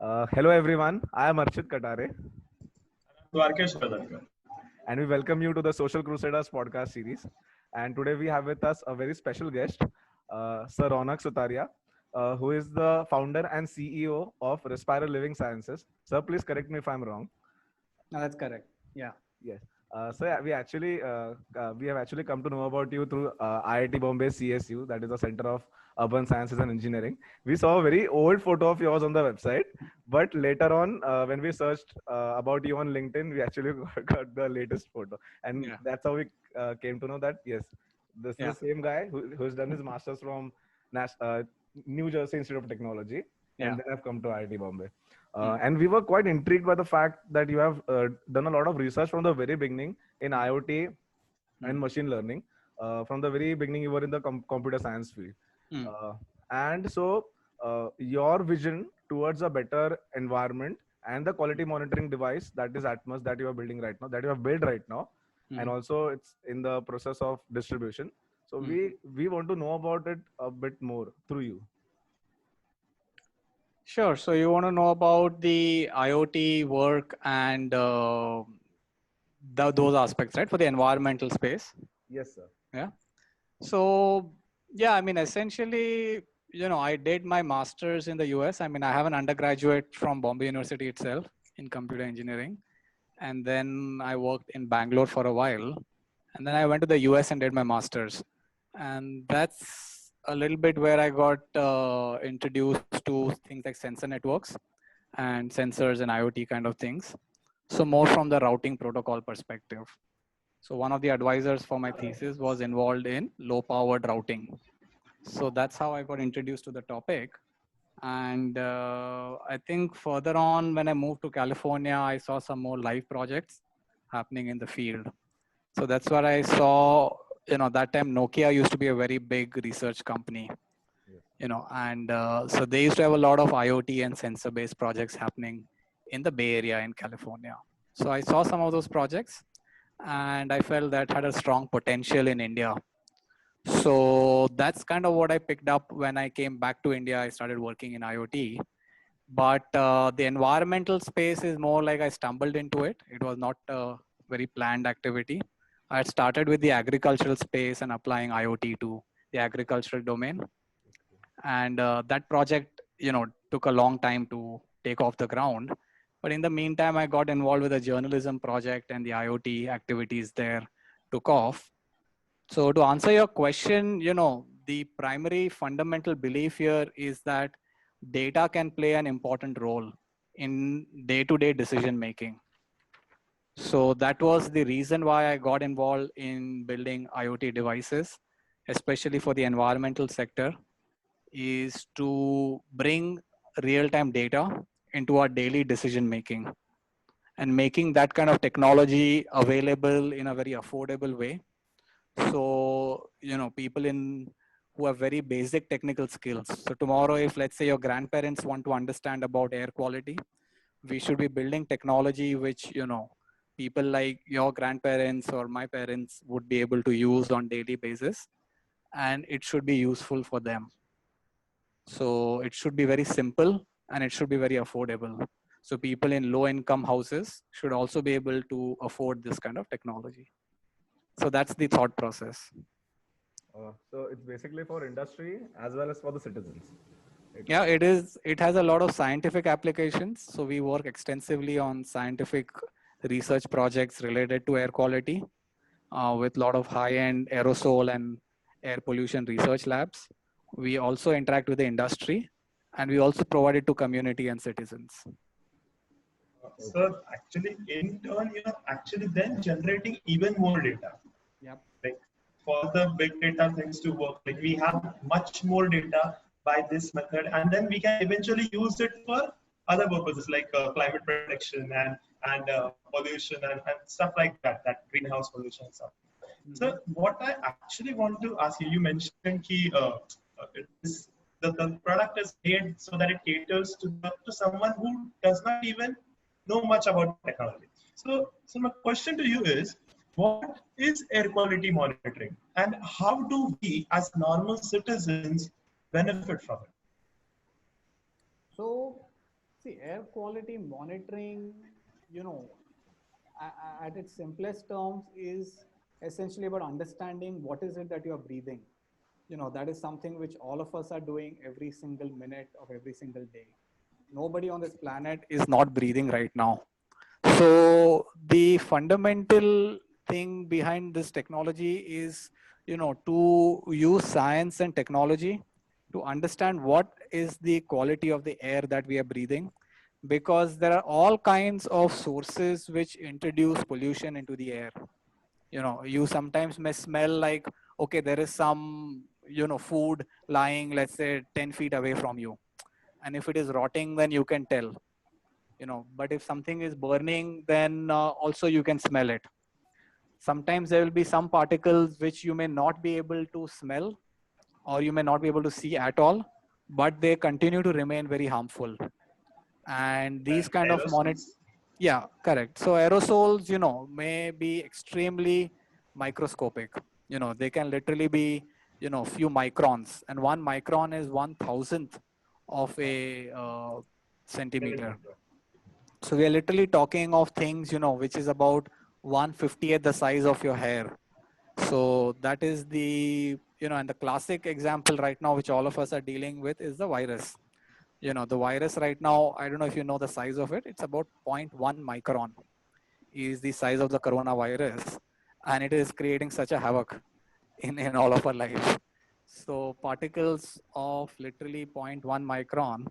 Hello everyone, I am Archit Katare Dwarkesh Pradhankar. and we welcome you to the Social Crusaders podcast series. And today we have with us a very special guest, Sir Ronak Sutaria, who is the founder and CEO of Respire Living Sciences. Sir, please correct me if I'm wrong. No, that's correct. Yeah. Yes. So yeah, we have actually come to know about you through IIT Bombay CSU, that is the Center of Urban Sciences and Engineering. We saw a very old photo of yours on the website, but later on, when we searched about you on LinkedIn, we actually got the latest photo, and Yeah. that's how we came to know that yes, this is Yeah. the same guy who's done his masters from New Jersey Institute of Technology, and Yeah. then I've come to IIT Bombay. Mm. And we were quite intrigued by the fact that you have done a lot of research from the very beginning in IoT and machine learning. From the very beginning, you were in the computer science field. Mm. Uh, and so, your vision towards a better environment and the quality monitoring device, that is Atmos, that you are building right now, that you have built right now, and also it's in the process of distribution. So we want to know about it a bit more through you. Sure. So you want to know about the IoT work and those aspects, right? For the environmental space. Yes, sir. Yeah. So, yeah, I mean, essentially, I did my master's in the US. I mean, I have an undergraduate from Bombay University itself in computer engineering. And then I worked in Bangalore for a while. And then I went to the US and did my master's. And that's a little bit where I got introduced to things like sensor networks and sensors and IoT kind of things. So more from the routing protocol perspective. So one of the advisors for my thesis was involved in low powered routing. So that's how I got introduced to the topic. And I think further on, when I moved to California, I saw some more live projects happening in the field. So that's where I saw, that time Nokia used to be a very big research company, and so they used to have a lot of IoT and sensor based projects happening in the Bay Area in California. So I saw some of those projects and I felt that had a strong potential in India. So that's kind of what I picked up when I came back to India. I started working in IoT. But the environmental space is more like I stumbled into it. It was not a very planned activity. I had started with the agricultural space and applying IoT to the agricultural domain. And that project, took a long time to take off the ground. But in the meantime, I got involved with a journalism project and the IoT activities there took off. So to answer your question, the primary fundamental belief here is that data can play an important role in day-to-day decision making. So that was the reason why I got involved in building IoT devices, especially for the environmental sector, is to bring real-time data into our daily decision making and making that kind of technology available in a very affordable way. So, people who have very basic technical skills. So tomorrow, if let's say your grandparents want to understand about air quality, we should be building technology which, people like your grandparents or my parents would be able to use on daily basis, and it should be useful for them. So it should be very simple and it should be very affordable. So people in low income houses should also be able to afford this kind of technology. So that's the thought process. So it's basically for industry as well as for the citizens. Yeah, it is. It has a lot of scientific applications. So we work extensively on scientific research projects related to air quality with a lot of high-end aerosol and air pollution research labs. We also interact with the industry and we also provide it to community and citizens. So actually, in turn, you're actually then generating even more data. Yep. Like for the big data things to work, like we have much more data by this method, and then we can eventually use it for other purposes like climate protection and pollution and stuff like that, that greenhouse pollution and stuff. So what I actually want to ask you, you mentioned the product is made so that it caters to someone who does not even know much about technology. So my question to you is, what is air quality monitoring and how do we as normal citizens benefit from it? So See, air quality monitoring, you know, at its simplest terms is essentially about understanding what is it that you're breathing. You know, that is something which all of us are doing every single minute of every single day. Nobody on this planet is not breathing right now. So the fundamental thing behind this technology is, you know, to use science and technology to understand what is the quality of the air that we are breathing, because there are all kinds of sources which introduce pollution into the air. You know, you sometimes may smell like, okay, there is some, you know, food lying, let's say 10 feet away from you, and if it is rotting, then you can tell, you know. But if something is burning, then also you can smell it. Sometimes there will be some particles which you may not be able to smell, or you may not be able to see at all, but they continue to remain very harmful. And these kind of Aerosols. yeah, correct. So aerosols, you know, may be extremely microscopic. You know, they can literally be, you know, few microns, and 1 micron is 1,000th of a centimeter. Millimeter. So we are literally talking of things, you know, which is about 1/50th the size of your hair. So that is the, you know, and the classic example right now, which all of us are dealing with, is the virus. You know, the virus right now, I don't know if you know the size of it. It's about 0.1 micron is the size of the coronavirus. And it is creating such a havoc in all of our lives. So particles of literally 0.1 micron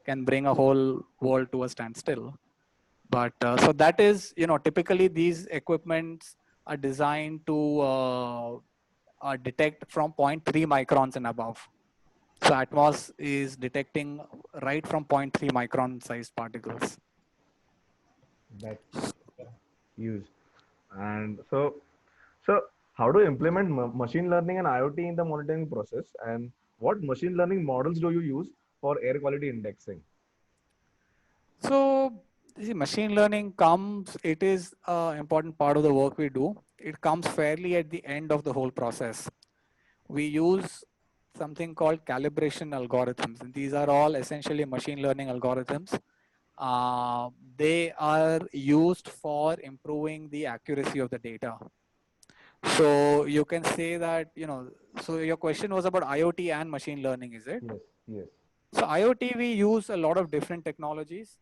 can bring a whole world to a standstill. But so that is, you know, typically these equipments are designed to detect from zero point 0.3 microns and above. So Atmos is detecting right from zero point 0.3 micron sized particles. That's huge. And so how do you implement machine learning and IoT in the monitoring process? And what machine learning models do you use for air quality indexing? So see, machine learning comes, it is an important part of the work we do. It comes fairly at the end of the whole process. We use something called calibration algorithms. And these are all essentially machine learning algorithms. Uh, they are used for improving the accuracy of the data. So you can say that, you know, so your question was about IoT and machine learning, is it? Yes, yes. So IoT, we use a lot of different technologies.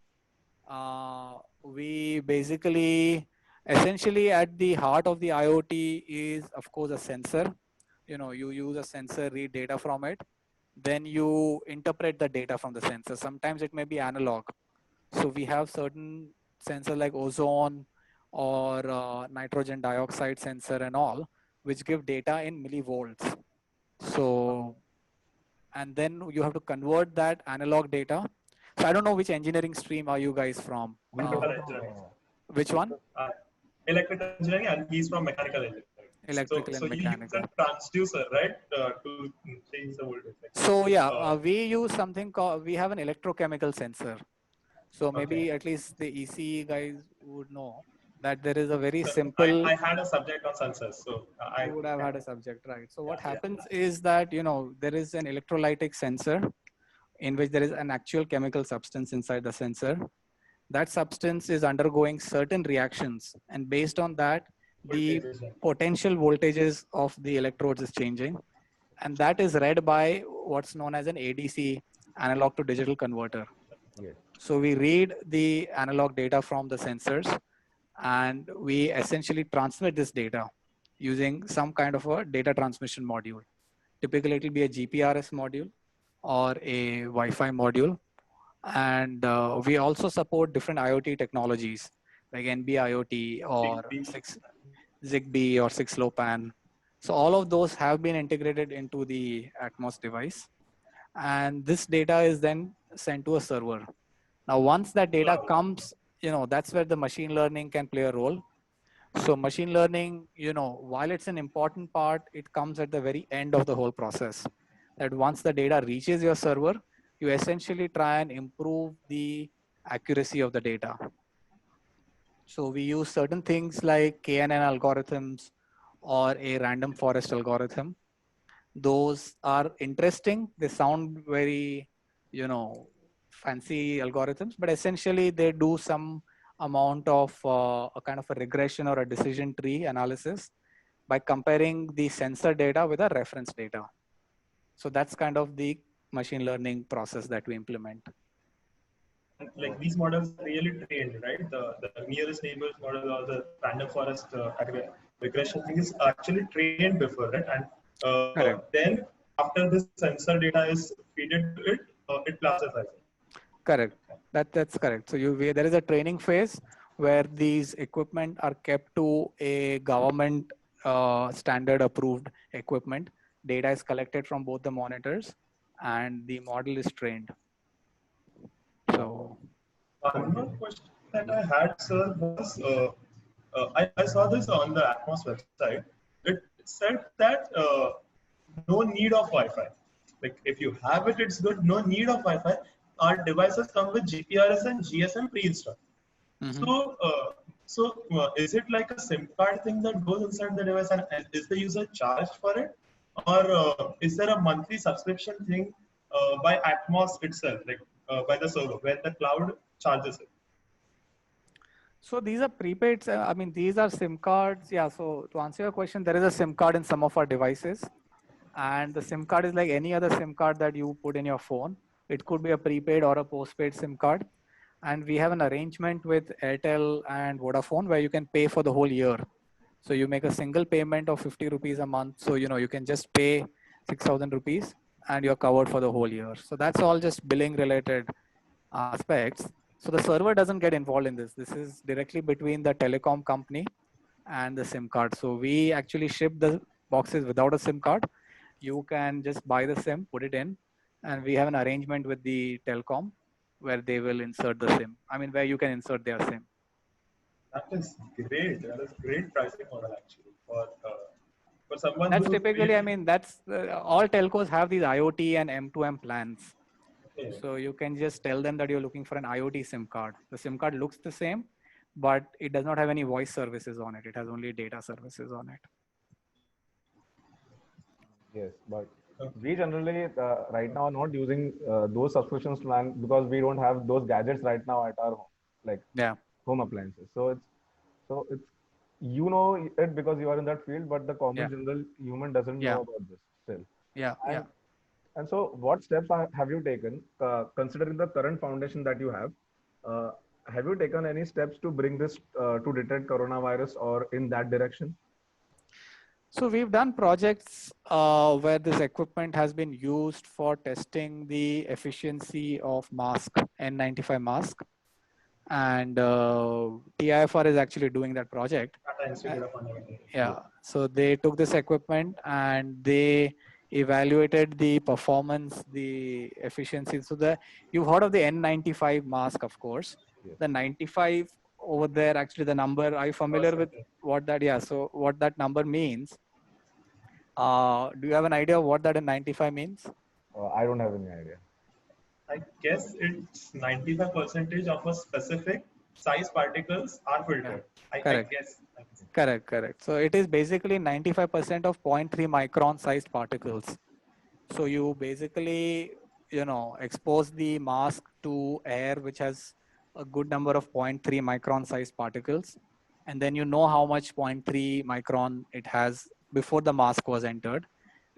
We basically, essentially at the heart of the IoT is, of course, a sensor. You know, you use a sensor, read data from it, then you interpret the data from the sensor. Sometimes it may be analog. So we have certain sensor like ozone or nitrogen dioxide sensor and all, which give data in millivolts. So, and then you have to convert that analog data. So I don't know which engineering stream are you guys from? We both Mechanical are from engineering. Which one? Electrical engineering, and he's from mechanical engineering. Electrical So and you use a mechanical. transducer, right, to change the voltage. So yeah, Uh, we use something called, we have an electrochemical sensor. So okay. maybe at least the ECE guys would know that there is a very So simple, I had a subject on sensors, so you would have yeah, had a subject, right? So what yeah. happens is that, you know, there is an electrolytic sensor in which there is an actual chemical substance inside the sensor. That substance is undergoing certain reactions, and based on that, the Voltages. potential voltages of the electrodes is changing, and that is read by what's known as an ADC, analog to digital converter. yes. So we read the analog data from the sensors, and we essentially transmit this data using some kind of a data transmission module. Typically, it will be a GPRS module or a Wi-Fi module. And we also support different IoT technologies like NB-IoT or Zigbee. Zigbee or 6LoWPAN. So all of those have been integrated into the Atmos device. And this data is then sent to a server. Now, once that data Cloud. comes, you know, that's where the machine learning can play a role. So machine learning, you know, while it's an important part, it comes at the very end of the whole process. That once the data reaches your server, you essentially try and improve the accuracy of the data. So we use certain things like KNN algorithms or a random forest algorithm. Those are interesting. They sound very, you know, fancy algorithms, but essentially they do some amount of a kind of a regression or a decision tree analysis by comparing the sensor data with the reference data. So that's kind of the machine learning process that we implement. And like these models are really trained, right? The nearest neighbors model or the random forest regression thing is actually trained before, right? And then after this sensor data is fed to it, it classifies it. Correct. That's correct. So there is a training phase where these equipment are kept to a government standard approved equipment. Data is collected from both the monitors, and the model is trained. So one more question that I had, sir, was I saw this on the Atmos website. It said that no need of Wi-Fi. Like if you have it, it's good. No need of Wi-Fi. Our devices come with GPRS and GSM pre-installed. So is it like a SIM card thing that goes inside the device, and is the user charged for it, or is there a monthly subscription thing by Atmos itself, like by the server, where the cloud charges it? So these are prepaid. I mean, these are SIM cards. Yeah. So to answer your question, there is a SIM card in some of our devices, and the SIM card is like any other SIM card that you put in your phone. It could be a prepaid or a postpaid SIM card. And we have an arrangement with Airtel and Vodafone where you can pay for the whole year. So you make a single payment of 50 rupees a month. So, you can just pay 6,000 rupees and you're covered for the whole year. So that's all just billing related aspects. So the server doesn't get involved in this. This is directly between the telecom company and the SIM card. So we actually ship the boxes without a SIM card. You can just buy the SIM, put it in, and we have an arrangement with the telecom where they will insert the SIM. I mean, where you can insert their SIM. That is great. That is great pricing model actually for someone. That's typically, I mean, that's all telcos have these IoT and M2M plans. Okay. So you can just tell them that you're looking for an IoT SIM card. The SIM card looks the same, but it does not have any voice services on it. It has only data services on it. Yes, but we generally right now are not using those subscriptions plan because we don't have those gadgets right now at our home, like home appliances. So it's it because you are in that field, but the common general human doesn't know about this still. And so, what steps have you taken, considering the current foundation that you have? Have you taken any steps to bring this to detect coronavirus or in that direction? So we've done projects where this equipment has been used for testing the efficiency of mask, N95 mask. And TIFR is actually doing that project. So they took this equipment and they evaluated the performance, the efficiency. So you've heard of the N95 mask, of course. Yes. The 95 over there, actually the number, are you familiar with what that, so what that number means? Do you have an idea of what that N95 means? I don't have any idea. I guess it's 95% of a specific size particles are filtered. Correct. I guess. Correct. So it is basically 95% of 0.3 micron sized particles. So you basically, expose the mask to air, which has a good number of 0.3 micron sized particles. And then you know how much 0.3 micron it has before the mask was entered.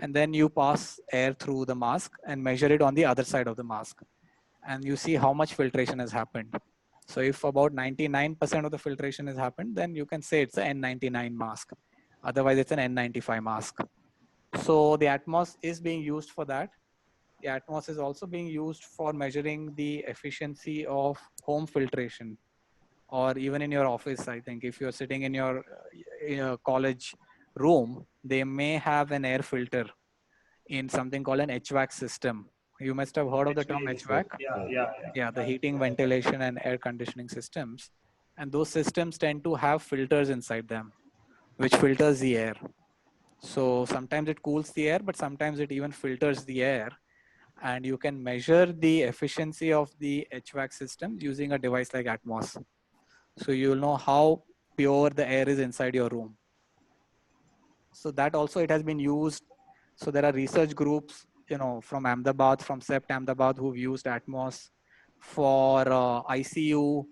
And then you pass air through the mask and measure it on the other side of the mask. And you see how much filtration has happened. So if about 99% of the filtration has happened, then you can say it's an N99 mask. Otherwise, it's an N95 mask. So the Atmos is being used for that. The Atmos is also being used for measuring the efficiency of home filtration, or even in your office. I think if you're sitting in your college room, they may have an air filter in something called an HVAC system. You must have heard of the term HVAC. Yeah, the heating, ventilation, and air conditioning systems. And those systems tend to have filters inside them, which filters the air. So sometimes it cools the air, but sometimes it even filters the air. And you can measure the efficiency of the HVAC system using a device like Atmos. So you'll know how pure the air is inside your room. So that also, it has been used. So there are research groups, from Ahmedabad, from CEPT Ahmedabad, who've used Atmos for ICU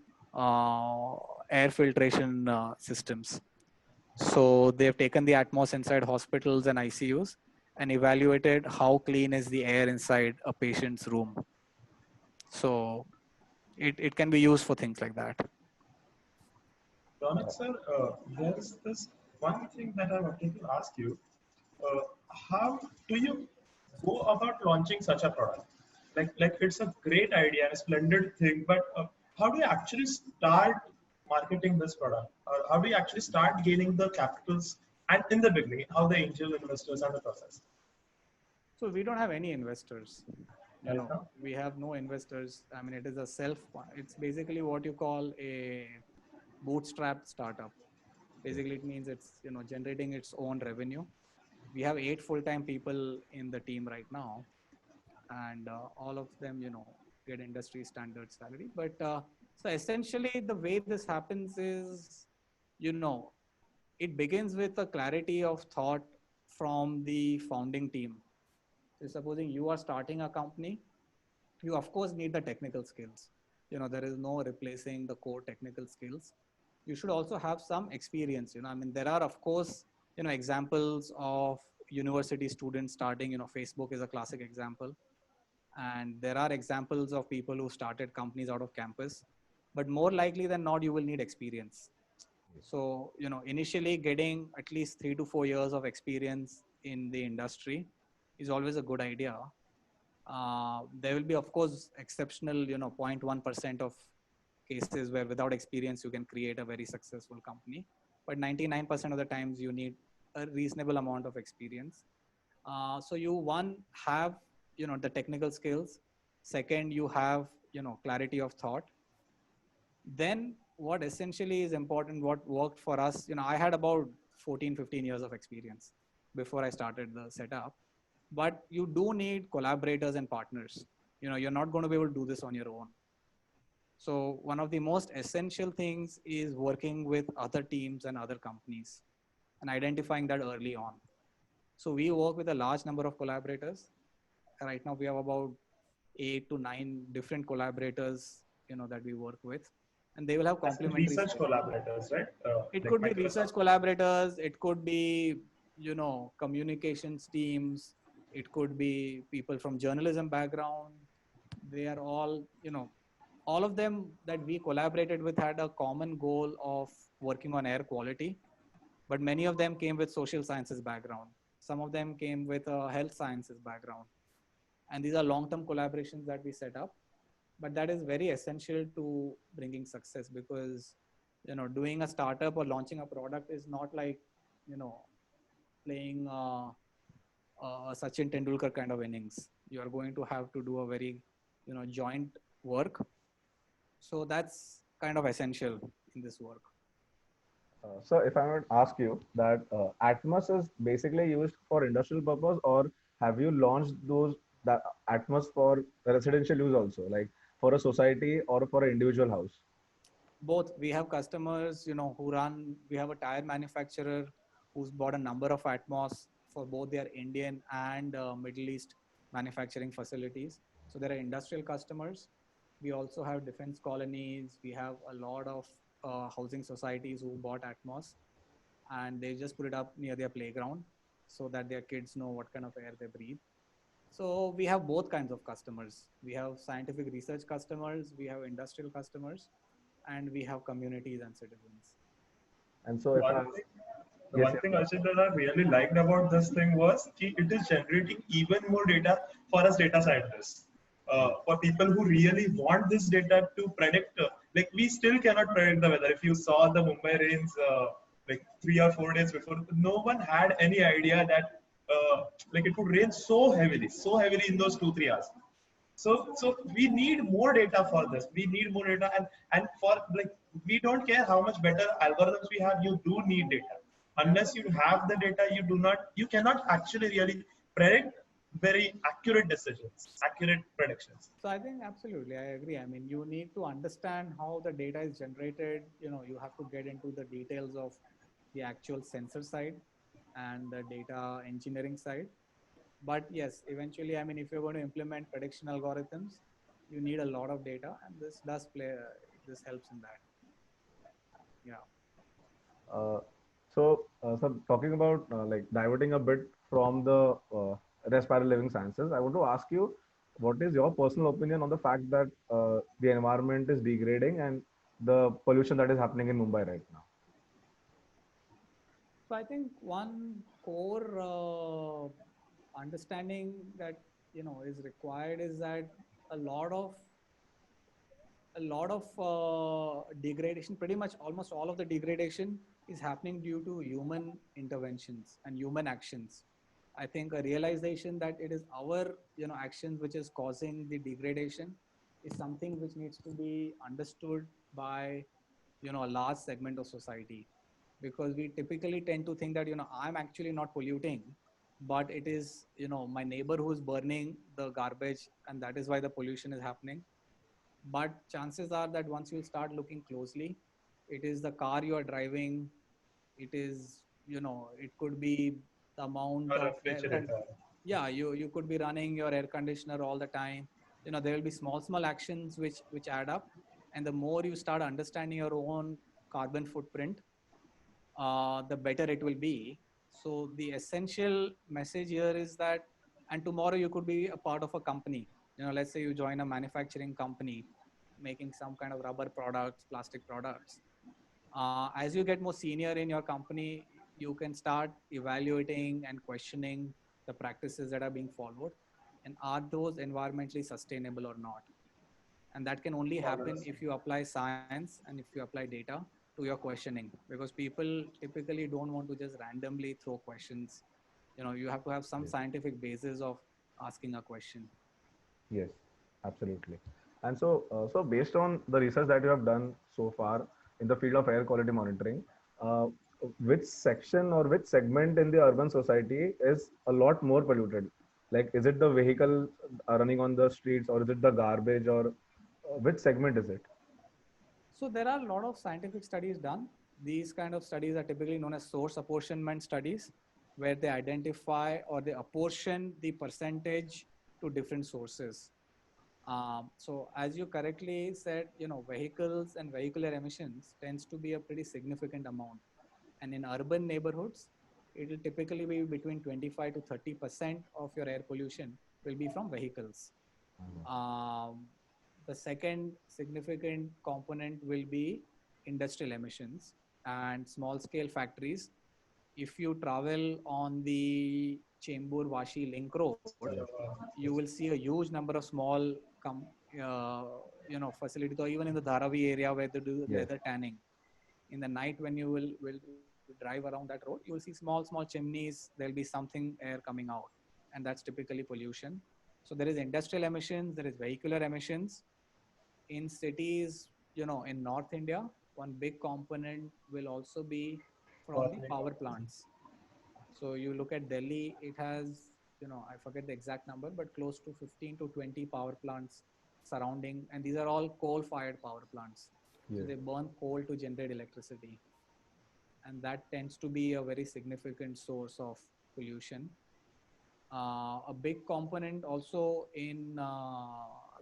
air filtration systems. So they've taken the Atmos inside hospitals and ICUs and evaluated how clean is the air inside a patient's room. So it can be used for things like that. Ronak sir, there's this one thing that I wanted to ask you. Uh, how do you go about launching such a product? Like it's a great idea, a splendid thing, but how do you actually start marketing this product? Or how do you actually start gaining the capitals? And in the beginning, how the angel investors and the process? So we don't have any investors. Right now? We have no investors. I mean, it is a it's basically what you call a bootstrap startup. Basically, it means it's, generating its own revenue. We have 8 full-time people in the team right now, and all of them, get industry standard salary. But so essentially, the way this happens is, it begins with a clarity of thought from the founding team. So supposing you are starting a company, you of course need the technical skills. There is no replacing the core technical skills. You should also have some experience. I mean, there are of course, examples of university students starting. Facebook is a classic example, and there are examples of people who started companies out of campus. But more likely than not, you will need experience. So, initially getting at least 3 to 4 years of experience in the industry is always a good idea. There will be, of course, exceptional, 0.1% of cases where without experience, you can create a very successful company. But 99% of the times you need a reasonable amount of experience. So you, one, have, the technical skills. Second, you have, clarity of thought. Then what essentially is important, what worked for us, I had about 14, 15 years of experience before I started the setup. But you do need collaborators and partners. You're not going to be able to do this on your own. So one of the most essential things is working with other teams and other companies and identifying that early on. So we work with a large number of collaborators. Right now we have about 8 to 9 different collaborators, that we work with, and they will have complementary Research skills. collaborators, right? It Like could be Microsoft. research collaborators. It could be, communications teams. It could be people from journalism background. They are all, all of them that we collaborated with had a common goal of working on air quality. But many of them came with social sciences background. Some of them came with a health sciences background. And these are long-term collaborations that we set up. But that is very essential to bringing success, because doing a startup or launching a product is not like playing Sachin Tendulkar kind of innings. You are going to have to do a very joint work. So that's kind of essential in this work. So if I would ask you that Atmos is basically used for industrial purpose, or have you launched those that Atmos for residential use also, like for a society or for an individual house? Both. We have customers, who run. We have a tire manufacturer who's bought a number of Atmos for both their Indian and Middle East manufacturing facilities. So there are industrial customers. We also have defense colonies. We have a lot of housing societies who bought Atmos, and they just put it up near their playground so that their kids know what kind of air they breathe. So we have both kinds of customers. We have scientific research customers, we have industrial customers, and we have communities and citizens. And so if I, One thing, the yes, one yes, thing Archit, that I really liked about this thing was it is generating even more data for us data scientists. For people who really want this data to predict, like we still cannot predict the weather. If you saw the Mumbai rains like 3 or 4 days before, no one had any idea that like it would rain so heavily in those 2 3 hours. So we need more data for this. We need more data, and for like we don't care how much better algorithms we have. You do need data. Unless you have the data, you cannot actually really predict very accurate decisions, accurate predictions. So I think absolutely, I agree. I mean, you need to understand how the data is generated. You have to get into the details of the actual sensor side and the data engineering side. But yes, eventually, I mean, if you're going to implement prediction algorithms, you need a lot of data, and this does play. This helps in that. Yeah. Uh, so talking about like diverting a bit from the rest parallel living sciences, I want to ask you, what is your personal opinion on the fact that the environment is degrading and the pollution that is happening in Mumbai right now? So I think one core understanding that is required is that a lot of degradation, pretty much almost all of the degradation, is happening due to human interventions and human actions. I think a realization that it is our actions which is causing the degradation is something which needs to be understood by a large segment of society, because we typically tend to think that I'm actually not polluting, but it is my neighbor who's burning the garbage, and that is why the pollution is happening. But chances are that once you start looking closely, it is the car you are driving, it is it could be the amount A of refrigerator. yeah, you could be running your air conditioner all the time. There will be small actions which add up, and the more you start understanding your own carbon footprint, the better it will be. So the essential message here is that, and tomorrow you could be a part of a company. Let's say you join a manufacturing company making some kind of rubber products, plastic products. As you get more senior in your company, you can start evaluating and questioning the practices that are being followed, and are those environmentally sustainable or not. And that can only happen if you apply science and if you apply data to your questioning, because people typically don't want to just randomly throw questions. You have to have some Yes. scientific basis of asking a question. Yes, absolutely. And so based on the research that you have done so far in the field of air quality monitoring, uh, which section or which segment in the urban society is a lot more polluted? Like, is it the vehicle running on the streets, or is it the garbage, or which segment is it? So there are a lot of scientific studies done. These kind of studies are typically known as source apportionment studies, where they identify or they apportion the percentage to different sources. So as you correctly said, vehicles and vehicular emissions tends to be a pretty significant amount. And in urban neighborhoods, it will typically be between 25 to 30% of your air pollution will be from vehicles. Um, the second significant component will be industrial emissions and small scale factories. If you travel on the Chembur Vashi link road, you will see a huge number of small uh, facilities, or even in the Dharavi area where they do Yes. leather tanning. In the night, when you will drive around that road, you will see small chimneys. There'll be something air coming out, and that's typically pollution. So there is industrial emissions, there is vehicular emissions. In cities, in North India, one big component will also be from the power plants. So you look at Delhi, it has, I forget the exact number, but close to 15 to 20 power plants surrounding, and these are all coal-fired power plants. So Yes. they burn coal to generate electricity, and that tends to be a very significant source of pollution. A big component also in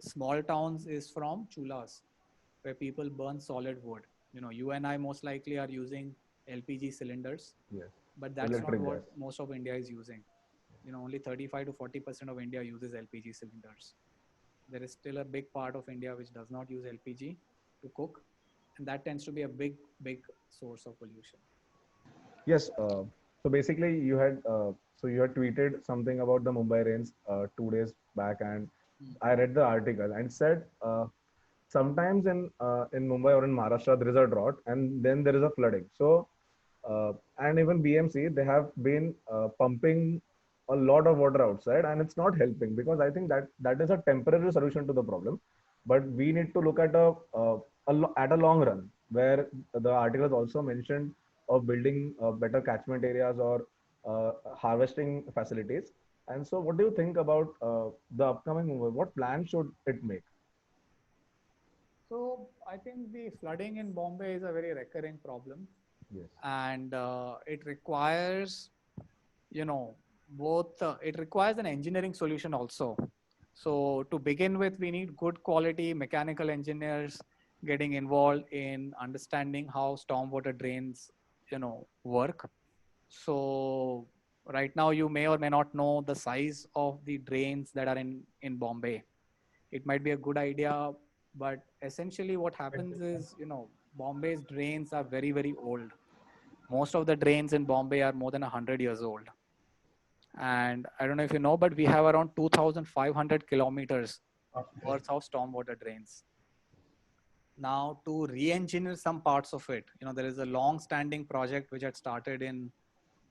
small towns is from chulas, where people burn solid wood. You and I most likely are using LPG cylinders, Yes. but that's not Electric gas. what most of India is using. Only 35 to 40% of India uses LPG cylinders. There is still a big part of India which does not use LPG to cook, and that tends to be a big source of pollution. Yes. So basically, you had tweeted something about the Mumbai rains 2 days back, and Mm. I read the article and said sometimes in Mumbai or in Maharashtra there is a drought and then there is a flooding. So and even BMC, they have been pumping a lot of water outside, and it's not helping, because I think that is a temporary solution to the problem. But we need to look at at a long run, where the article has also mentioned of building better catchment areas or harvesting facilities. And so, what do you think about the upcoming Mumbai? What plan should it make? So I think the flooding in Bombay is a very recurring problem, Yes. and it requires, you know, both. It requires an engineering solution also. So to begin with, we need good quality mechanical engineers getting involved in understanding how stormwater drains, work. So right now, you may or may not know the size of the drains that are in Bombay. It might be a good idea, but essentially what happens is, Bombay's drains are very, very old. Most of the drains in Bombay are more than 100 years old. And I don't know if you know, but we have around 2,500 kilometers Okay. worth of stormwater drains. Now, to re-engineer some parts of it, there is a long-standing project which had started in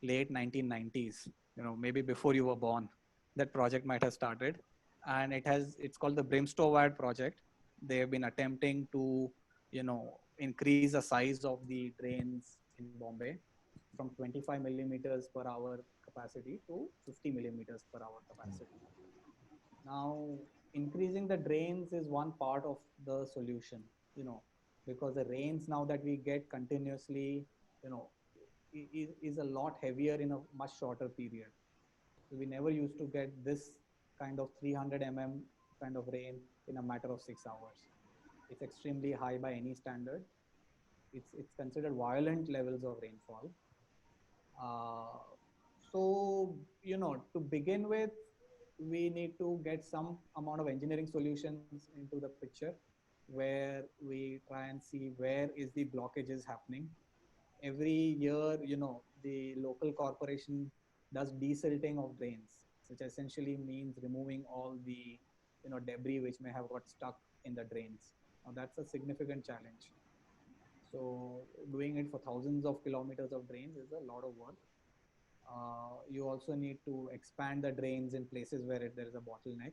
late 1990s. Maybe before you were born, that project might have started, and it's called the Brimstone project. They have been attempting to, increase the size of the drains in Bombay from 25 millimeters per hour capacity to 50 millimeters per hour capacity. Now, increasing the drains is one part of the solution, you know, because the rains now that we get continuously, you know, is a lot heavier in a much shorter period. So we never used to get this kind of 300 kind of rain in a matter of 6 hours. It's extremely high by any standard. It's considered violent levels of rainfall. Uh, so, to begin with, we need to get some amount of engineering solutions into the picture where we try and see where is the blockages happening. Every year, the local corporation does desilting of drains, which essentially means removing all the, debris which may have got stuck in the drains. Now, that's a significant challenge. So doing it for thousands of kilometers of drains is a lot of work. You also need to expand the drains in places where there is a bottleneck.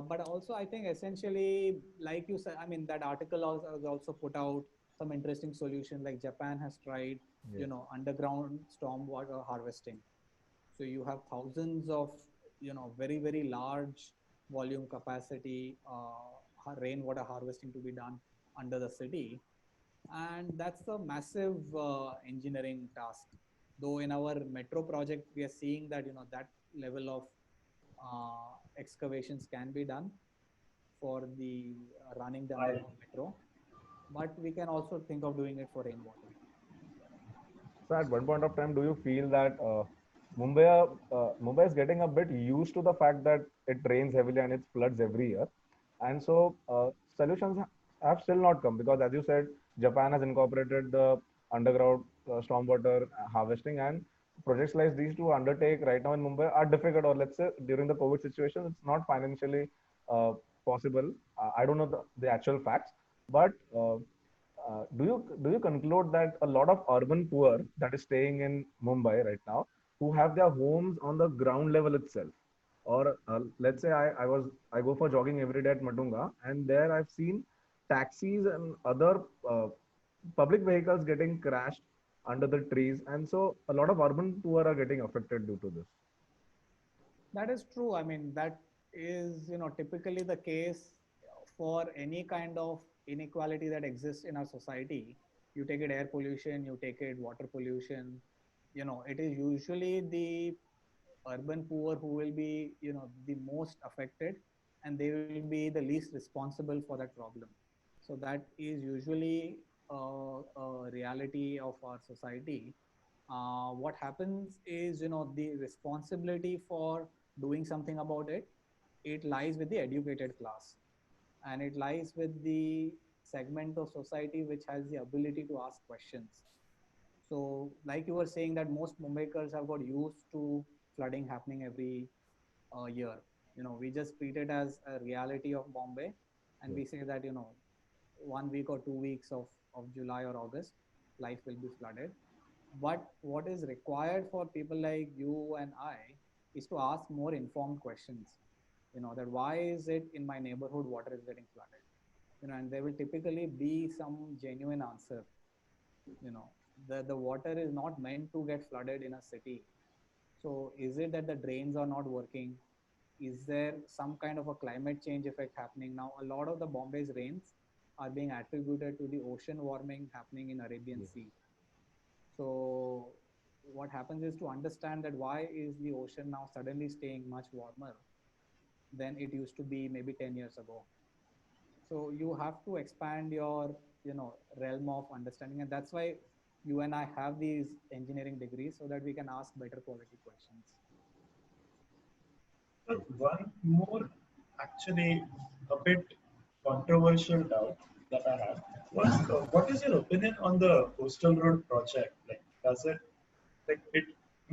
But also, I think essentially, like you said, I mean, that article also put out some interesting solution. Like Japan has tried, Yes. underground stormwater harvesting. So you have thousands of, very, very large volume capacity rainwater harvesting to be done under the city. And that's a massive engineering task. Though in our metro project, we are seeing that, that level of excavations can be done for the running the I underground metro, but we can also think of doing it for rainwater. So at one point of time, do you feel that Mumbai is getting a bit used to the fact that it rains heavily and it floods every year, and so solutions have still not come because, as you said, Japan has incorporated the underground stormwater harvesting, and projects like these to undertake right now in Mumbai are difficult, or let's say during the COVID situation, it's not financially uh, possible. I don't know the actual facts, but do you conclude that a lot of urban poor that is staying in Mumbai right now, who have their homes on the ground level itself, or let's say I go for jogging every day at Matunga, and there I've seen taxis and other public vehicles getting crashed under the trees, and so a lot of urban poor are getting affected due to this. That is true. I mean, that is, typically the case for any kind of inequality that exists in our society. You take it air pollution, you take it water pollution, it is usually the urban poor who will be, the most affected, and they will be the least responsible for that problem. So that is usually a reality of our society. What happens is, the responsibility for doing something about it, it lies with the educated class, and it lies with the segment of society which has the ability to ask questions. So, like you were saying, that most Mumbaikars have got used to flooding happening every year. We just treat it as a reality of Bombay, and Yes. we say that 1 week or 2 weeks of July or August, life will be flooded. But what is required for people like you and I is to ask more informed questions. That why is it in my neighborhood water is getting flooded? And there will typically be some genuine answer. You know, the water is not meant to get flooded in a city. So is it that the drains are not working? Is there some kind of a climate change effect happening now? A lot of the Bombay's rains are being attributed to the ocean warming happening in Arabian Yes. Sea. So what happens is, to understand that why is the ocean now suddenly staying much warmer, than it used to be maybe 10 years ago. So you have to expand your, realm of understanding, and that's why you and I have these engineering degrees so that we can ask better quality questions. So one more, actually, a bit controversial doubt that I have was, what is your opinion on the coastal road project? Like, does it, like it?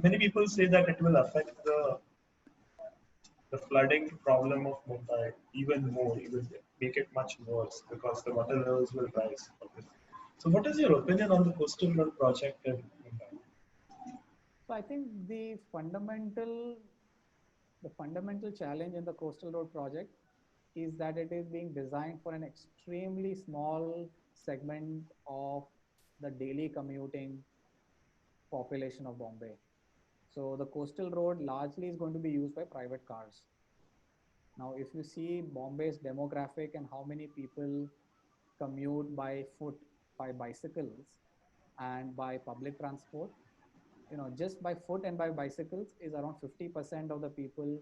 Many people say that it will affect the flooding problem of Mumbai even more. It will make it much worse because the water levels will rise. Obviously. So, what is your opinion on the coastal road project in Mumbai? So I think the fundamental challenge in the coastal road project is that it is being designed for an extremely small segment of the daily commuting population of Bombay. So the coastal road largely is going to be used by private cars. Now, if you see Bombay's demographic and how many people commute by foot, by bicycles, and by public transport, just by foot and by bicycles is around 50% of the people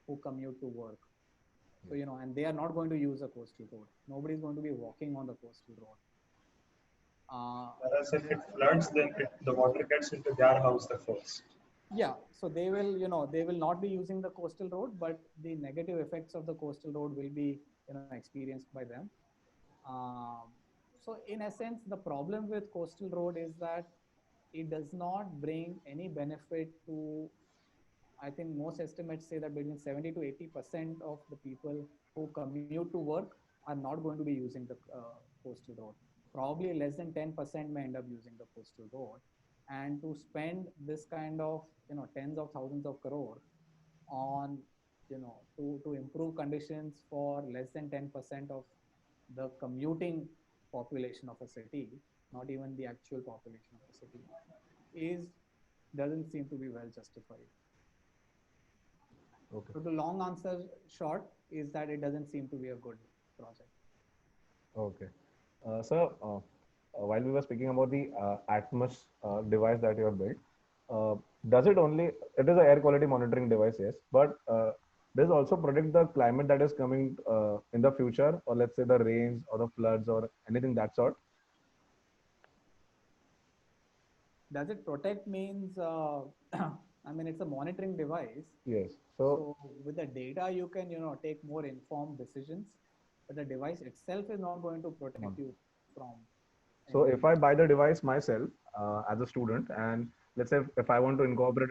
who commute to work. So, and they are not going to use a coastal road. Nobody's going to be walking on the coastal road. Whereas if it floods, then the water gets into their house the first. Yeah, so they will not be using the coastal road, but the negative effects of the coastal road will be, experienced by them. Um, so in essence, the problem with coastal road is that it does not bring any benefit to, I think most estimates say that between 70 to 80% of the people who commute to work are not going to be using the coastal road. Probably less than 10% may end up using the coastal road. And to spend this kind of, tens of thousands of crore on, to improve conditions for less than 10% of the commuting population of a city, not even the actual population of a city, is doesn't seem to be well justified. Okay. So the long answer short is that it doesn't seem to be a good project. Okay. While we were speaking about the Atmos device that you have built, does it only, it is an air quality monitoring device, yes, but does it also predict the climate that is coming in the future, or let's say the rains or the floods or anything that sort? Does it protect means, I mean, it's a monitoring device. Yes. So with the data, you can, take more informed decisions, but the device itself is not going to protect you from So any. if I buy the device myself as a student, and let's say if I want to incorporate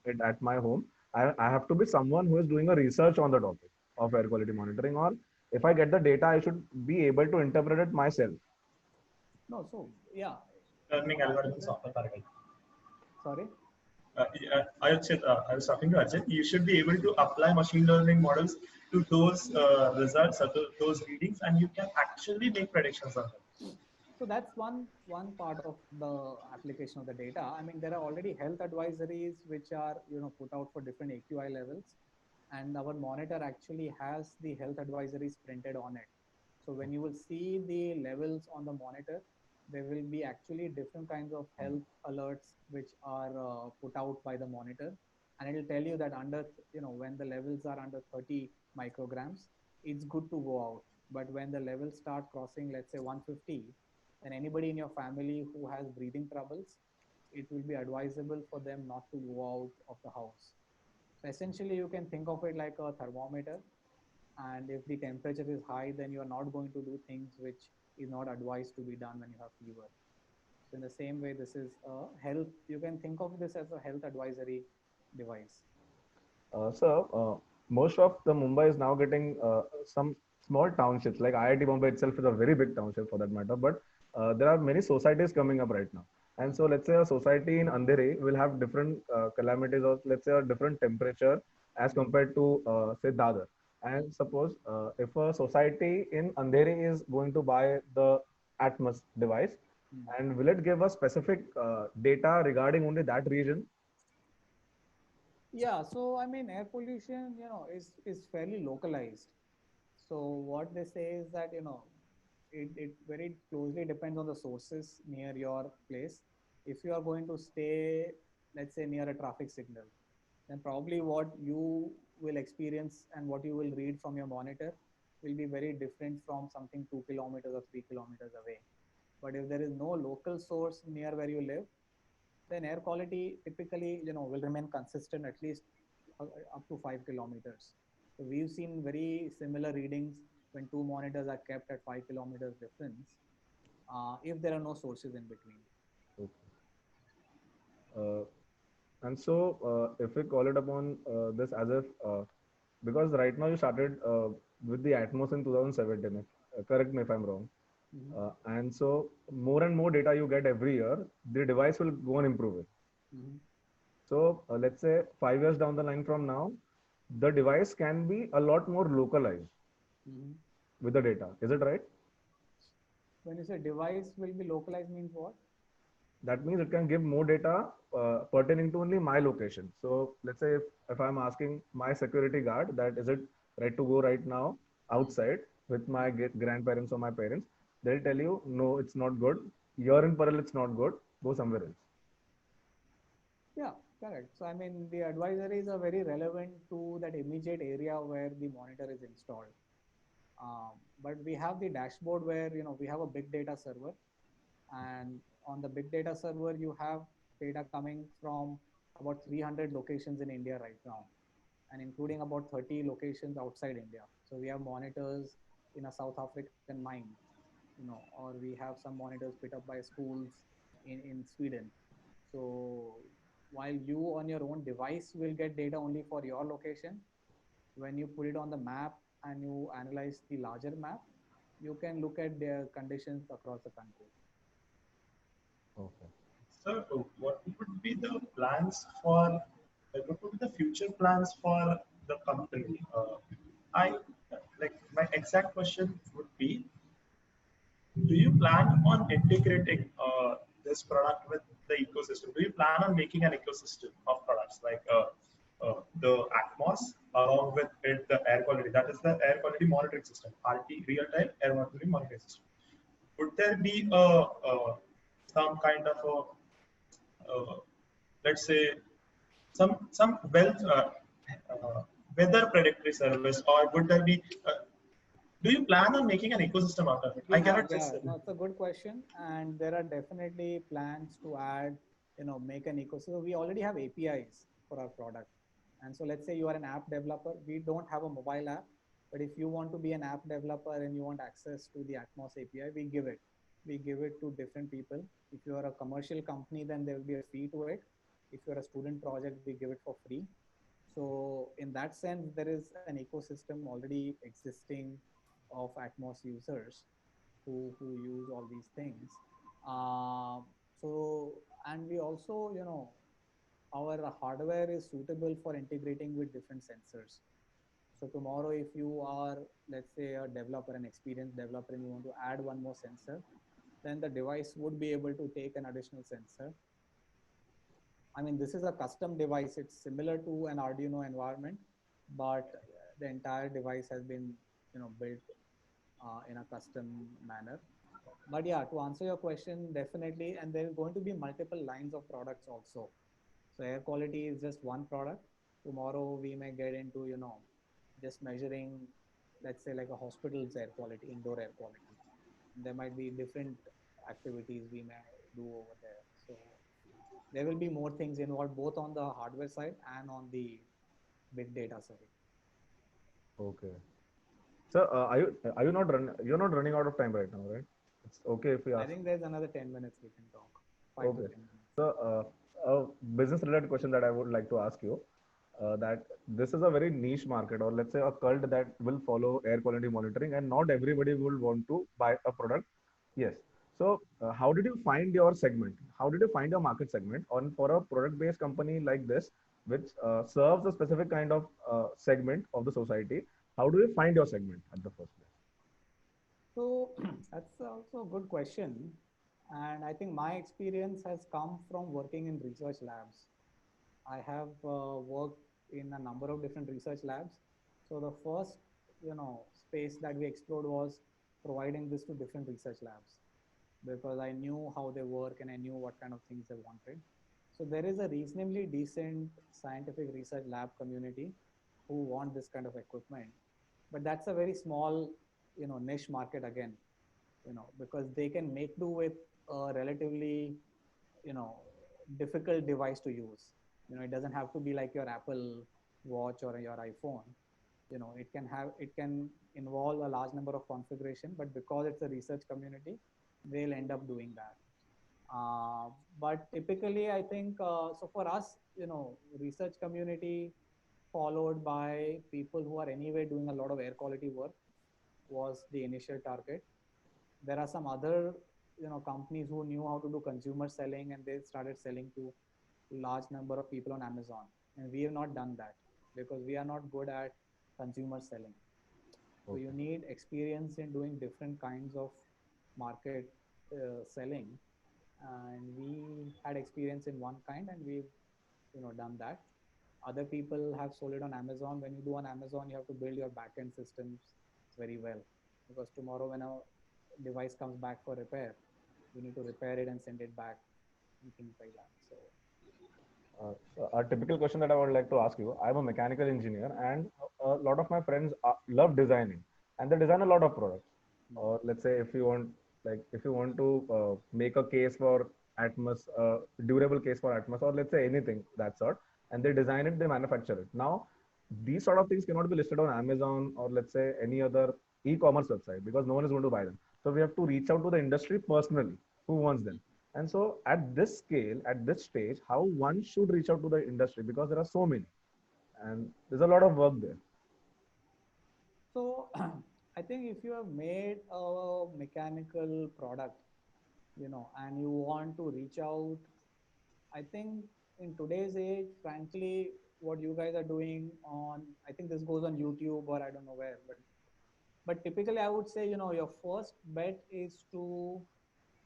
it at my home, I have to be someone who is doing a research on the topic of air quality monitoring, or if I get the data, I should be able to interpret it myself. No, so yeah, Learning apart from algorithms that, offer target. sorry. I was talking to Ajay. You should be able to apply machine learning models to those results, or those readings, and you can actually make predictions on them. So that's one part of the application of the data. I mean, there are already health advisories which are, put out for different AQI levels, and our monitor actually has the health advisories printed on it. So when you will see the levels on the monitor, there will be actually different kinds of health alerts which are put out by the monitor, and it will tell you that under, when the levels are under 30 micrograms, it's good to go out. But when the levels start crossing, let's say 150, then anybody in your family who has breathing troubles, it will be advisable for them not to go out of the house. So essentially, you can think of it like a thermometer. And if the temperature is high, then you are not going to do things which is not advised to be done when you have fever. So in the same way, this is a health. You can think of this as a health advisory device. Most of the Mumbai is now getting some small townships. Like IIT Bombay itself is a very big township for that matter, but there are many societies coming up right now. And so, let's say a society in Andheri will have different calamities, or let's say a different temperature as compared to say Dadar. And suppose if a society in Andheri is going to buy the Atmos device, and will it give us specific data regarding only that region? Yeah, so I mean, air pollution, is fairly localized. So what they say is that, it very closely depends on the sources near your place. If you are going to stay, let's say, near a traffic signal, then probably what you will experience and what you will read from your monitor will be very different from something 2 kilometers or 3 kilometers away. But if there is no local source near where you live, then air quality typically, will remain consistent at least uh, up to 5 kilometers. So we've seen very similar readings when two monitors are kept at 5 kilometers difference, if there are no sources in between. Okay. Uh, and so, if we call it upon this as if, because right now you started with the Atmos in 2017, correct me if I'm wrong. Mm-hmm. And so, more and more data you get every year, the device will go on improving. Mm-hmm. So, let's say 5 years down the line from now, the device can be a lot more localized Mm-hmm. with the data. Is it right? When you say device will be localized, means what? That means it can give more data pertaining to only my location. So let's say if I'm asking my security guard that is it right to go right now outside with my grandparents or my parents, they'll tell you, no, it's not good. You're in Parallel, it's not good. Go somewhere else. Yeah, correct. So I mean, the advisories are very relevant to that immediate area where the monitor is installed. But we have the dashboard where we have a big data server, and on the big data server you have data coming from about 300 locations in India right now, and including about 30 locations outside India. So we have monitors in a South African mine, or we have some monitors put up by schools in Sweden. So while you on your own device will get data only for your location, when you put it on the map and you analyze the larger map, you can look at their conditions across the country. Okay. So, what would be the plans for, like, what would be the future plans for the company? I like my exact question would be: do you plan on integrating this product with the ecosystem? Do you plan on making an ecosystem of products like the Atmos along with it, the air quality? That is the air quality monitoring system, RT, real-time air quality monitoring system. Would there be some kind of let's say some weather predictory service, or would there be do you plan on making an ecosystem out of it? I cannot just say. No, it's a good question, and there are definitely plans to add, make an ecosystem. We already have APIs for our product, and so let's say you are an app developer. We don't have a mobile app, but if you want to be an app developer and you want access to the Atmos API, we give it. We give it to different people. If you are a commercial company, then there will be a fee to it. If you're a student project, we give it for free. So in that sense, there is an ecosystem already existing of Atmos users who use all these things. So, and we also, our hardware is suitable for integrating with different sensors. So tomorrow, if you are, let's say, a developer, an experienced developer, and you want to add one more sensor, then the device would be able to take an additional sensor. I mean, this is a custom device. It's similar to an Arduino environment, but the entire device has been, built in a custom manner. But yeah, to answer your question, definitely, and there is going to be multiple lines of products also. So air quality is just one product. Tomorrow we may get into, just measuring, let's say like a hospital's air quality, indoor air quality. There might be different activities we may do over there. So there will be more things involved both on the hardware side and on the big data side. Okay. So, are you not you're not running out of time right now, right? It's okay if we I ask. think there's another 10 minutes we can talk, 5 to Okay. 10 minutes. So, a business-related question that I would like to ask you, that this is a very niche market, or let's say a cult that will follow air quality monitoring, and not everybody will want to buy a product. Yes. So, how did you find your segment? How did you find your market segment? On for a product-based company like this, which serves a specific kind of segment of the society, how do you find your segment at the first place? So that's also a good question. And I think my experience has come from working in research labs. I have worked in a number of different research labs. So the first, space that we explored was providing this to different research labs because I knew how they work and I knew what kind of things they wanted. So there is a reasonably decent scientific research lab community who want this kind of equipment. But that's a very small, niche market again, because they can make do with a relatively, you know, difficult device to use. It doesn't have to be like your Apple Watch or your iPhone. It can involve a large number of configuration, but because it's a research community, they'll end up doing that. Uh, but typically, I think so. For us, research community followed by people who are anyway doing a lot of air quality work was the initial target. There are some other companies who knew how to do consumer selling, and they started selling to large number of people on Amazon. And we have not done that because we are not good at consumer selling. So you Okay. need experience in doing different kinds of market selling, and we had experience in one kind, and we've done that. Other people have sold it on Amazon. When you do on Amazon, you have to build your backend systems very well, because tomorrow when a device comes back for repair, you need to repair it and send it back and things like that. So So a typical question that I would like to ask you, I'm a mechanical engineer and a lot of my friends love designing and they design a lot of products. Or let's say if you want to make a case for Atmos, durable case for Atmos, or let's say anything that sort, and they design it, they manufacture it. Now, these sort of things cannot be listed on Amazon or let's say any other e-commerce website because no one is going to buy them. So we have to reach out to the industry personally who wants them. And so at this scale, at this stage, how one should reach out to the industry because there are so many and there's a lot of work there. So I think if you have made a mechanical product, and you want to reach out, I think in today's age, frankly, what you guys are doing on, I think this goes on YouTube or I don't know where, but typically I would say, your first bet is to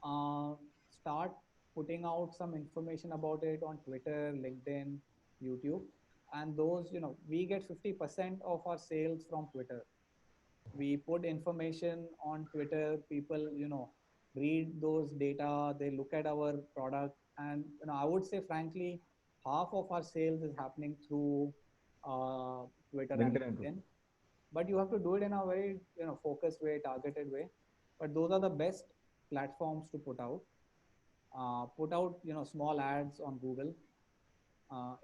uh, start putting out some information about it on Twitter, LinkedIn, YouTube. And those, we get 50% of our sales from Twitter. We put information on Twitter. People, read those data. They look at our product, and I would say, frankly, half of our sales is happening through Twitter and LinkedIn and LinkedIn. But you have to do it in a very focused way, targeted way. But those are the best platforms to put out. Put out small ads on Google.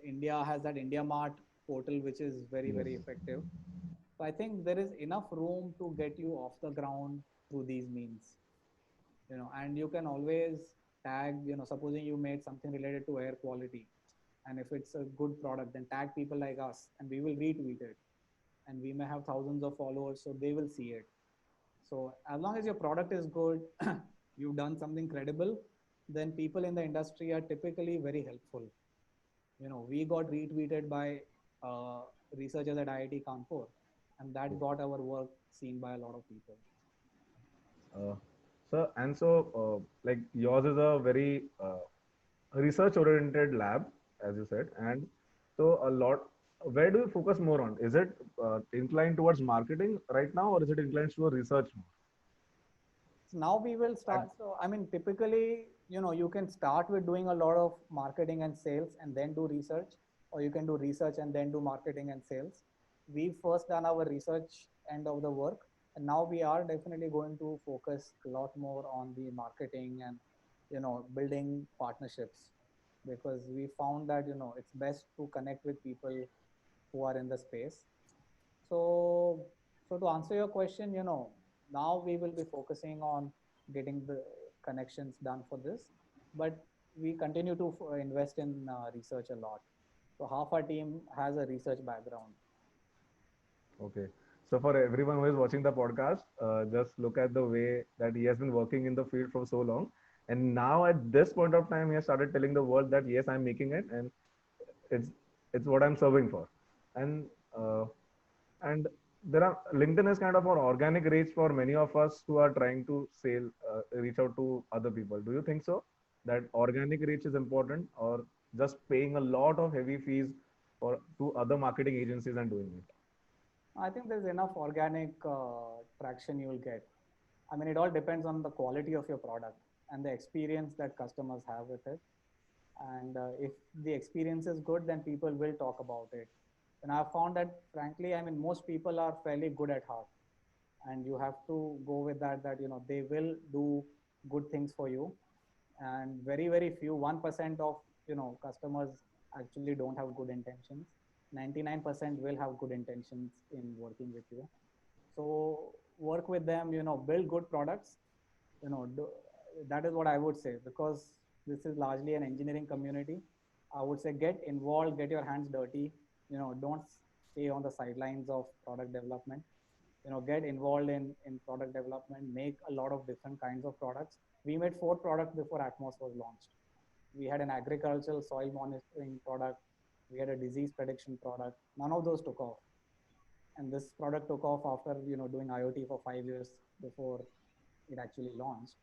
India has that India Mart portal, which is very yes. very effective. So I think there is enough room to get you off the ground through these means. And you can always tag, supposing you made something related to air quality, and if it's a good product, then tag people like us, and we will retweet it. And we may have thousands of followers, so they will see it. So as long as your product is good, you've done something credible, then people in the industry are typically very helpful. We got retweeted by researchers at IIT Kanpur, and that got our work seen by a lot of people. Uh, like yours is a very research oriented lab, as you said. And so a lot, where do you focus more on? Is it inclined towards marketing right now or is it inclined towards research more? So now we will start. So I mean, typically, you can start with doing a lot of marketing and sales and then do research, or you can do research and then do marketing and sales. We've first done our research end of the work, and now we are definitely going to focus a lot more on the marketing and building partnerships, because we found that it's best to connect with people who are in the space. So, so to answer your question, now we will be focusing on getting the connections done for this, but we continue to invest in research a lot. So half our team has a research background. Okay. So for everyone who is watching the podcast, just look at the way that he has been working in the field for so long. And now at this point of time, he has started telling the world that yes, I'm making it and it's it's what I'm serving for. And uh, and there are LinkedIn is kind of an organic reach for many of us who are trying to reach out to other people. Do you think so? That organic reach is important, or just paying a lot of heavy fees for to other marketing agencies and doing it? I think there's enough organic traction you will get. I mean, it all depends on the quality of your product and the experience that customers have with it. And if the experience is good, then people will talk about it. And I've found that, frankly, I mean, most people are fairly good at heart, and you have to go with that. That they will do good things for you, and very few 1% of customers actually don't have good intentions. 99% will have good intentions in working with you. So work with them. Build good products. Do, that is what I would say, because this is largely an engineering community. I would say get involved, get your hands dirty. Don't stay on the sidelines of product development. Get involved in product development, make a lot of different kinds of products. We made 4 products before Atmos was launched. We had an agricultural soil monitoring product. We had a disease prediction product. None of those took off. And this product took off after doing IoT for 5 years before it actually launched.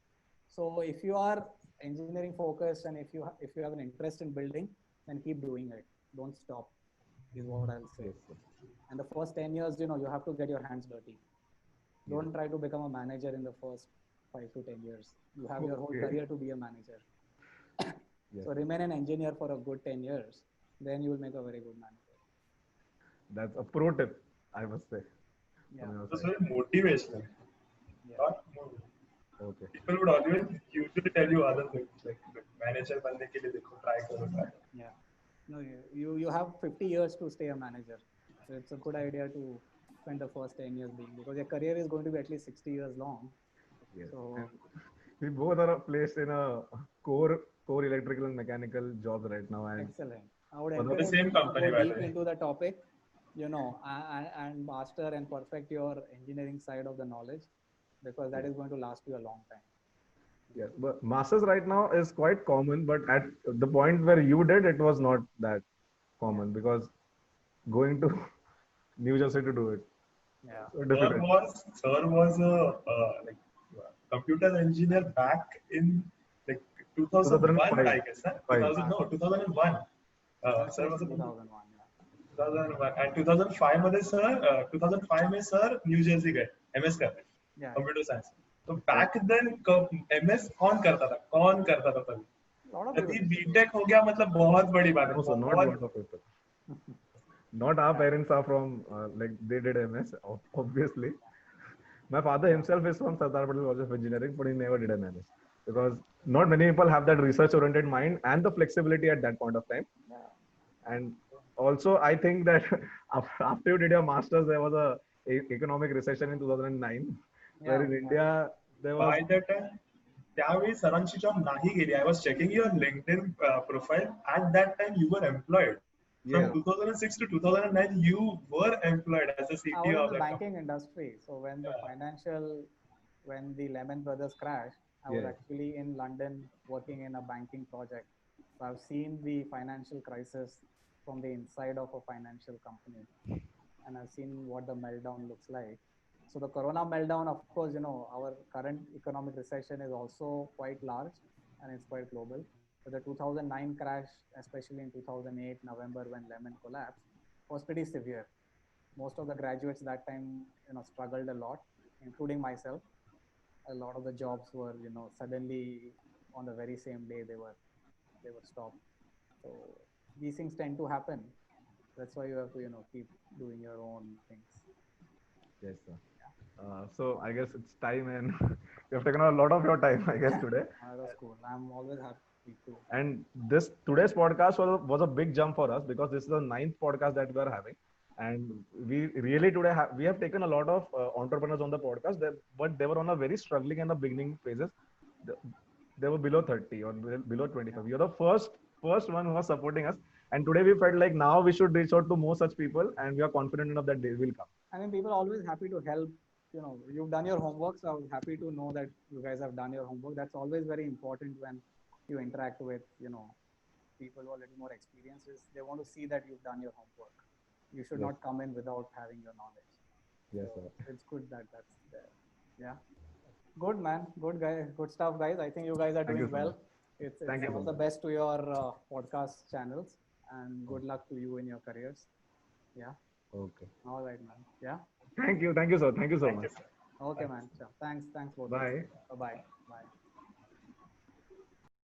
So if you are engineering focused, and if you have an interest in building, then keep doing it. Don't stop, is what I'll say. And the first 10 years, you have to get your hands dirty. Don't try to become a manager in the first 5 to 10 years. You have your whole career to be a manager. So remain an engineer for a good 10 years, then you will make a very good manager. That's a pro tip, I must say. Yeah. It's very motivational. Not Okay. people would always usually tell you other things like manager बनने के लिए देखो try करो try. Yeah. No, you have 50 years to stay a manager. So it's a good idea to spend the first 10 years being, because your career is going to be at least 60 years long. Yes. So We both are placed in a core electrical and mechanical jobs right now, and excellent. I would For the encourage same you to company, go by the deep way. into the topic, and master and perfect your engineering side of the knowledge, because that is going to last you a long time. yes, but masters right now is quite common, but at the point where you did, it was not that common because going to New Jersey to do it. Yeah. So difficult. Sir was a like computer engineer back in like 2001, 2005. I guess. Huh? 2001. Sir was a 2001. 2001 and 2005 मध्ये sir 2005 में sir New Jersey गए MS करने Yeah. computer science. तो back then MS कौन करता था तभी. Lot of यदि people. बीटेक हो गया मतलब बहुत बड़ी बात है. No, so not बहुत lot of people. Not our parents are from like they did MS, obviously. My father himself is from Sardar Patel College of Engineering, but he never did MS because not many people have that research-oriented mind and the flexibility at that point of time. Yeah. And also, I think that after you did your masters, there was a economic recession in 2009, where in India there was. by that time त्यावेळी सरांची job नाही गेली. I was checking your LinkedIn profile. At that time, you were employed. From 2006 to 2009, you were employed as a I was CTO in of the that banking industry. So when when the Lehman Brothers crashed, I was actually in London working in a banking project. So I've seen the financial crisis from the inside of a financial company, and I've seen what the meltdown looks like. So the Corona meltdown, of course, our current economic recession is also quite large, and it's quite global. But the 2009 crash, especially in 2008 November when Lehman collapsed, was pretty severe. Most of the graduates that time, struggled a lot, including myself. A lot of the jobs were, suddenly on the very same day they were stopped. So these things tend to happen. That's why you have to, keep doing your own things. Yes, sir. So I guess it's time, and you have taken a lot of your time, I guess, today. That's cool. I'm always happy to. And today's podcast was a big jump for us because this is the 9th podcast that we are having, and we really today we have taken a lot of entrepreneurs on the podcast, but they were on a very struggling in the beginning phases. They were below 30 or below 25. You're the first one who was supporting us, and today we felt like now we should reach out to more such people, and we are confident enough that they will come. I mean, people are always happy to help. You've done your homework, so I was happy to know that you guys have done your homework. That's always very important when you interact with, people who are a little more experienced. They want to see that you've done your homework. You should not come in without having your knowledge. Yes, so sir. it's good that that's there. Yeah. Good, man. Good guy. Good stuff, guys. I think you guys are doing well. It's all the best to your podcast channels, and good luck to you in your careers. Yeah. Okay. All right, man. Yeah. Thank you, sir. Thank you so much. time. Okay, man. Sure. Thanks. Both. Bye. Bye. Bye.